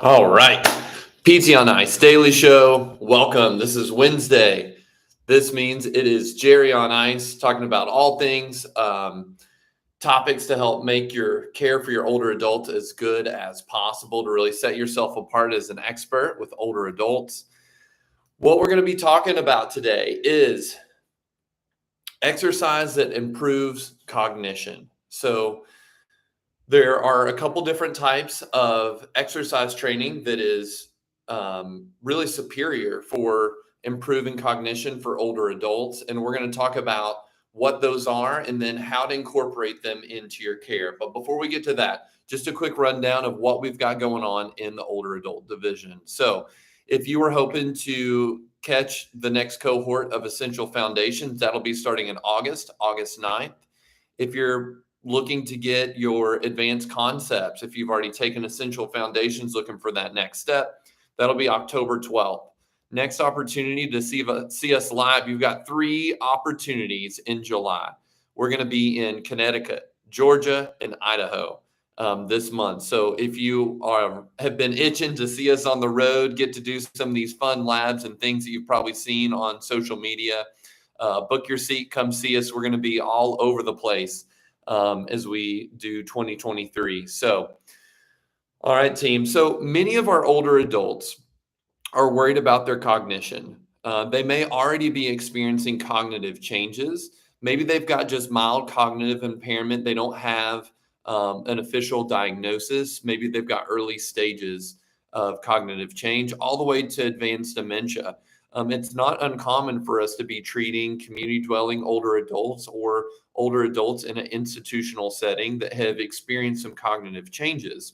All right. PT on Ice Daily Show. Welcome. This is Wednesday. This means it is Jerry on Ice talking about all things, topics to help make your care for your older adult as good as possible to really set yourself apart as an expert with older adults. What we're going to be talking about today is exercise that improves cognition. So, there are a couple different types of exercise training that is really superior for improving cognition for older adults. And we're going to talk about what those are and then how to incorporate them into your care. But before we get to that, just a quick rundown of what we've got going on in the older adult division. So, if you were hoping to catch the next cohort of Essential Foundations, that'll be starting in August 9th. If you're looking to get your advanced concepts, if you've already taken Essential Foundations looking for that next step, that'll be October 12th. Next opportunity to see us live, you've got 3 opportunities in July. We're going to be in Connecticut, Georgia, and Idaho this month. So if you have been itching to see us on the road, get to do some of these fun labs and things that you've probably seen on social media, book your seat, come see us. We're going to be all over the place as we do 2023. So, all right, team. So many of our older adults are worried about their cognition. They may already be experiencing cognitive changes. Maybe they've got just mild cognitive impairment. They don't have an official diagnosis. Maybe they've got early stages of cognitive change all the way to advanced dementia. It's not uncommon for us to be treating community dwelling older adults or older adults in an institutional setting that have experienced some cognitive changes.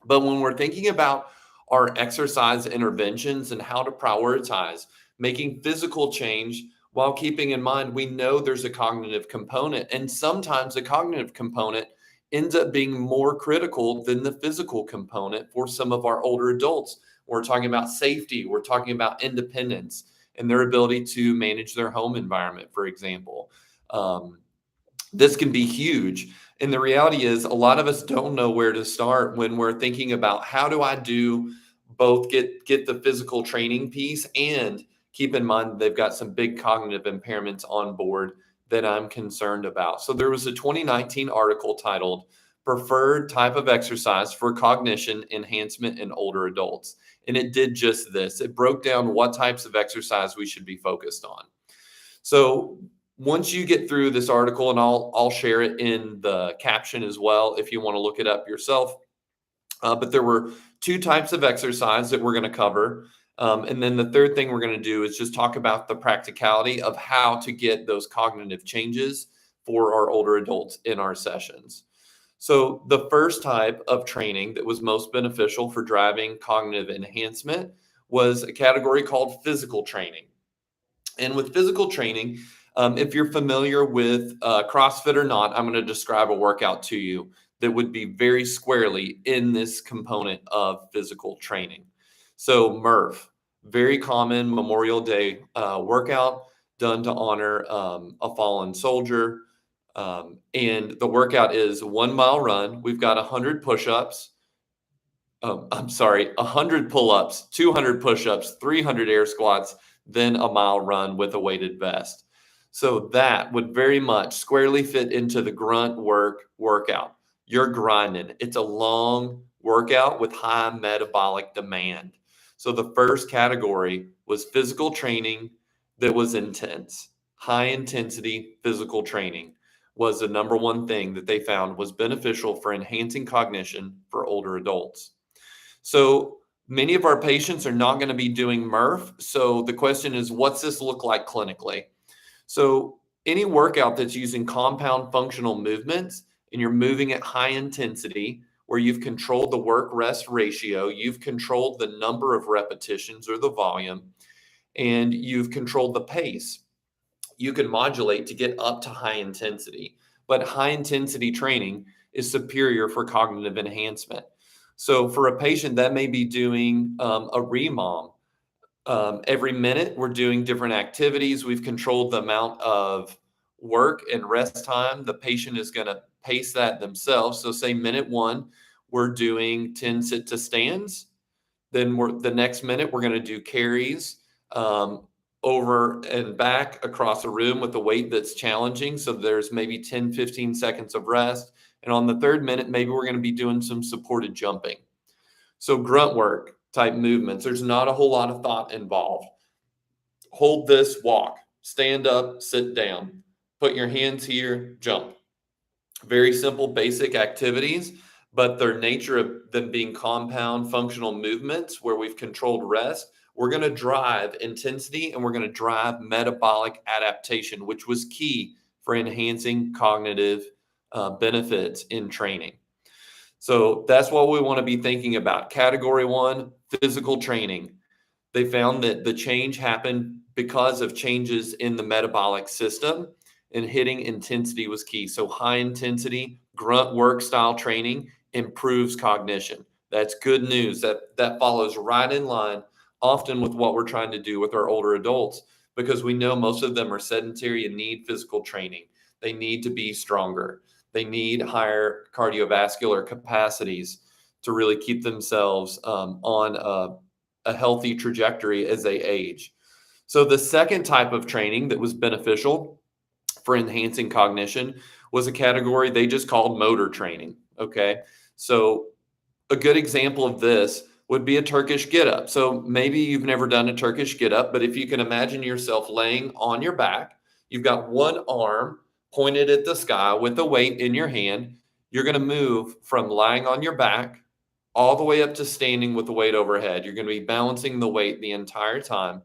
But when we're thinking about our exercise interventions and how to prioritize making physical change while keeping in mind, we know there's a cognitive component, and sometimes the cognitive component ends up being more critical than the physical component for some of our older adults. We're talking about safety, we're talking about independence and their ability to manage their home environment, for example. This can be huge. And the reality is, a lot of us don't know where to start when we're thinking about how do I do both get the physical training piece and keep in mind they've got some big cognitive impairments on board that I'm concerned about. So there was a 2019 article titled Preferred Type of Exercise for Cognition Enhancement in Older Adults. And it did just this. It broke down what types of exercise we should be focused on. So once you get through this article, and I'll share it in the caption as well if you want to look it up yourself. But there were 2 types of exercise that we're going to cover. And then the third thing we're going to do is just talk about the practicality of how to get those cognitive changes for our older adults in our sessions. So the first type of training that was most beneficial for driving cognitive enhancement was a category called physical training. And with physical training, if you're familiar with CrossFit or not, I'm going to describe a workout to you that would be very squarely in this component of physical training. So Murph, very common Memorial Day workout done to honor a fallen soldier. And the workout is 1 mile run. We've got 100 push-ups. 100 pull-ups, 200 push-ups, 300 air squats, then a mile run with a weighted vest. So that would very much squarely fit into the grunt workout. You're grinding. It's a long workout with high metabolic demand. So the first category was physical training that was intense. High intensity physical training was the number one thing that they found was beneficial for enhancing cognition for older adults. So many of our patients are not going to be doing Murph. So the question is, what's this look like clinically? So any workout that's using compound functional movements and you're moving at high intensity, where you've controlled the work-rest ratio, you've controlled the number of repetitions or the volume, and you've controlled the pace, you can modulate to get up to high intensity. But high intensity training is superior for cognitive enhancement. So for a patient that may be doing a remom, every minute we're doing different activities. We've controlled the amount of work and rest time. The patient is going to pace that themselves. So say minute 1, we're doing 10 sit to stands. Then the next minute, we're going to do carries over and back across a room with a weight that's challenging. So there's maybe 10, 15 seconds of rest. And on the third minute, maybe we're going to be doing some supported jumping. So grunt work type movements. There's not a whole lot of thought involved. Hold this, walk, stand up, sit down, put your hands here, jump. Very simple, basic activities, but their nature of them being compound functional movements where we've controlled rest, we're going to drive intensity and we're going to drive metabolic adaptation, which was key for enhancing cognitive benefits in training. So that's what we want to be thinking about. Category 1, physical training. They found that the change happened because of changes in the metabolic system, and hitting intensity was key. So high intensity grunt work style training improves cognition. That's good news. That follows right in line often with what we're trying to do with our older adults, because we know most of them are sedentary and need physical training. They need to be stronger. They need higher cardiovascular capacities to really keep themselves on a healthy trajectory as they age. So the second type of training that was beneficial for enhancing cognition was a category they just called motor training. Okay. So a good example of this would be a Turkish get up. So maybe you've never done a Turkish get up, but if you can imagine yourself laying on your back, you've got one arm pointed at the sky with a weight in your hand. You're going to move from lying on your back all the way up to standing with the weight overhead. You're going to be balancing the weight the entire time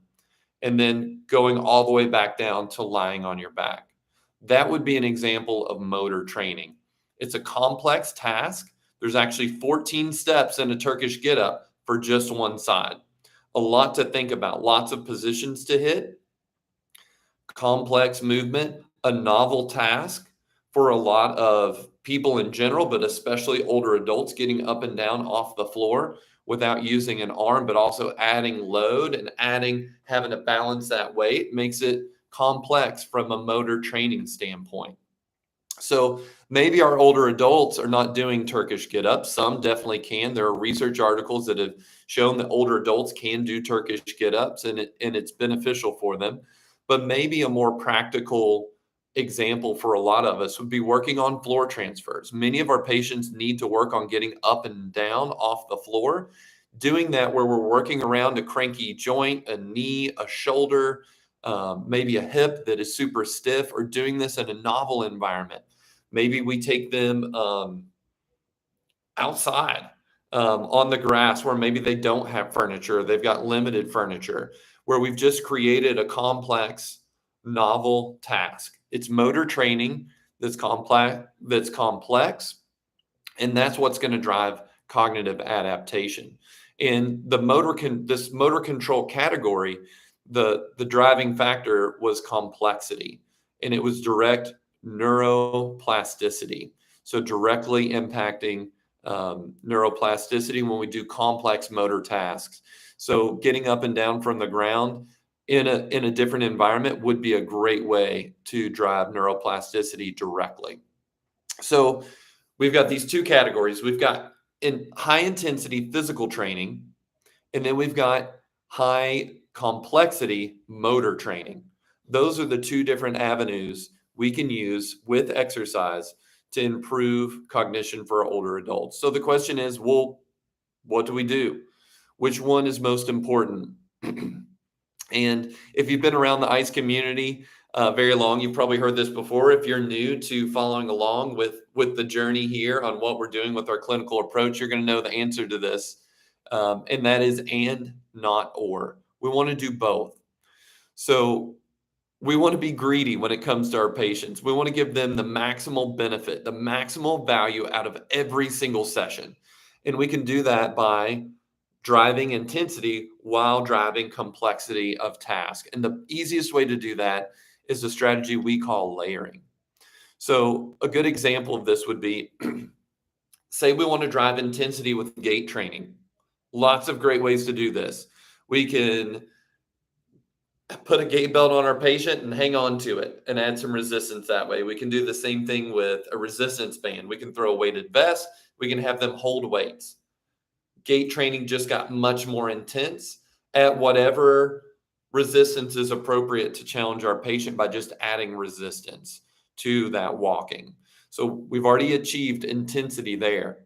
and then going all the way back down to lying on your back. That would be an example of motor training. It's a complex task. There's actually 14 steps in a Turkish get up for just one side. A lot to think about, lots of positions to hit, complex movement, a novel task for a lot of people in general, but especially older adults, getting up and down off the floor without using an arm, but also adding load and having to balance that weight makes it complex from a motor training standpoint. So maybe our older adults are not doing Turkish get ups. Some definitely can. There are research articles that have shown that older adults can do Turkish get ups and it's beneficial for them. But maybe a more practical example for a lot of us would be working on floor transfers. Many of our patients need to work on getting up and down off the floor. Doing that where we're working around a cranky joint, a knee, a shoulder, maybe a hip that is super stiff, or doing this in a novel environment. Maybe we take them outside on the grass where maybe they don't have furniture. They've got limited furniture, where we've just created a complex, novel task. It's motor training that's complex, and that's what's going to drive cognitive adaptation. In this motor control category, the driving factor was complexity, and it was direct neuroplasticity. So directly impacting neuroplasticity when we do complex motor tasks. So getting up and down from the ground in a different environment would be a great way to drive neuroplasticity directly. So we've got these two categories. We've got in high intensity physical training, and then we've got high complexity motor training. Those are the two different avenues we can use with exercise to improve cognition for older adults. So the question is, well, what do we do? Which one is most important? And if you've been around the ICE community very long, you've probably heard this before. If you're new to following along with the journey here on what we're doing with our clinical approach, you're going to know the answer to this. And that is and, not or. We want to do both. So we want to be greedy when it comes to our patients. We want to give them the maximal benefit, the maximal value out of every single session. And we can do that by driving intensity while driving complexity of task. And the easiest way to do that is the strategy we call layering. So a good example of this would be, say we want to drive intensity with gait training. Lots of great ways to do this. We can put a gait belt on our patient and hang on to it and add some resistance that way. We can do the same thing with a resistance band. We can throw a weighted vest, We can have them hold weights. Gait training just got much more intense at whatever resistance is appropriate to challenge our patient by just adding resistance to that walking. So we've already achieved intensity there.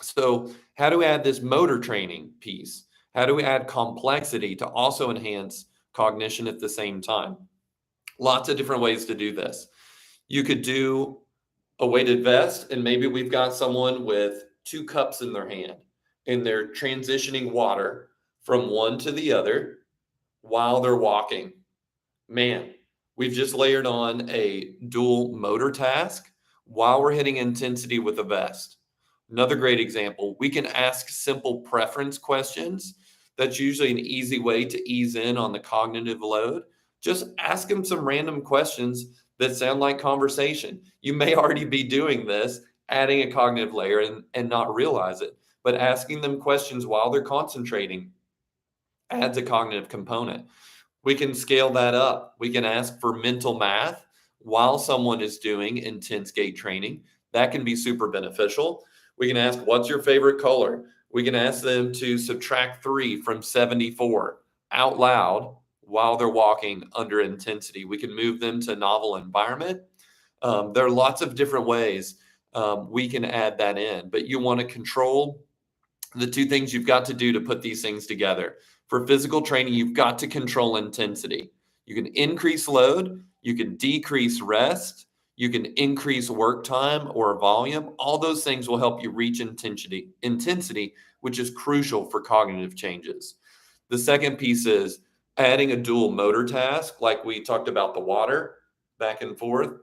So how do we add this motor training piece? How do we add complexity to also enhance cognition at the same time? Lots of different ways to do this. You could do a weighted vest, and maybe we've got someone with 2 cups in their hand and they're transitioning water from one to the other while they're walking. Man, we've just layered on a dual motor task while we're hitting intensity with a vest. Another great example, we can ask simple preference questions. That's usually an easy way to ease in on the cognitive load. Just ask them some random questions that sound like conversation. You may already be doing this, adding a cognitive layer and not realize it, but asking them questions while they're concentrating adds a cognitive component. We can scale that up. We can ask for mental math while someone is doing intense gait training. That can be super beneficial. We can ask, what's your favorite color? We can ask them to subtract 3 from 74 out loud while they're walking under intensity. We can move them to novel environment. There are lots of different ways we can add that in, but you want to control the 2 things you've got to do to put these things together. For physical training, you've got to control intensity. You can increase load, you can decrease rest, you can increase work time or volume. All those things will help you reach intensity, which is crucial for cognitive changes. The second piece is adding a dual motor task, like we talked about the water back and forth.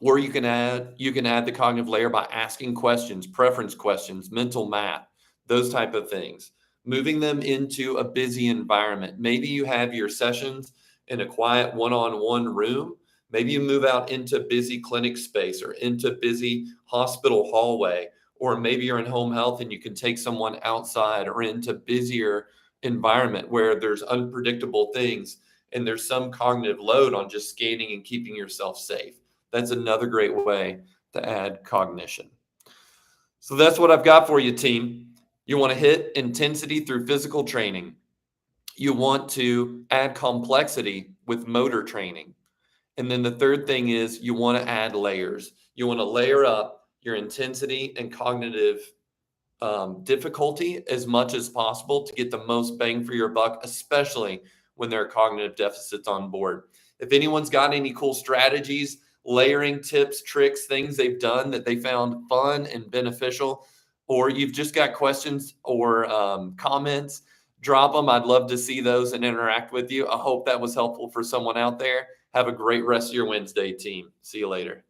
Or you can add the cognitive layer by asking questions, preference questions, mental math, those type of things. Moving them into a busy environment. Maybe you have your sessions in a quiet one-on-one room. Maybe you move out into busy clinic space or into busy hospital hallway, or maybe you're in home health and you can take someone outside or into busier environment where there's unpredictable things and there's some cognitive load on just scanning and keeping yourself safe. That's another great way to add cognition. So that's what I've got for you, team. You want to hit intensity through physical training. You want to add complexity with motor training. And then the third thing is you want to add layers. You want to layer up your intensity and cognitive difficulty as much as possible to get the most bang for your buck, especially when there are cognitive deficits on board. If anyone's got any cool strategies, layering tips, tricks, things they've done that they found fun and beneficial, or you've just got questions or comments, drop them. I'd love to see those and interact with you. I hope that was helpful for someone out there. Have a great rest of your Wednesday, team. See you later.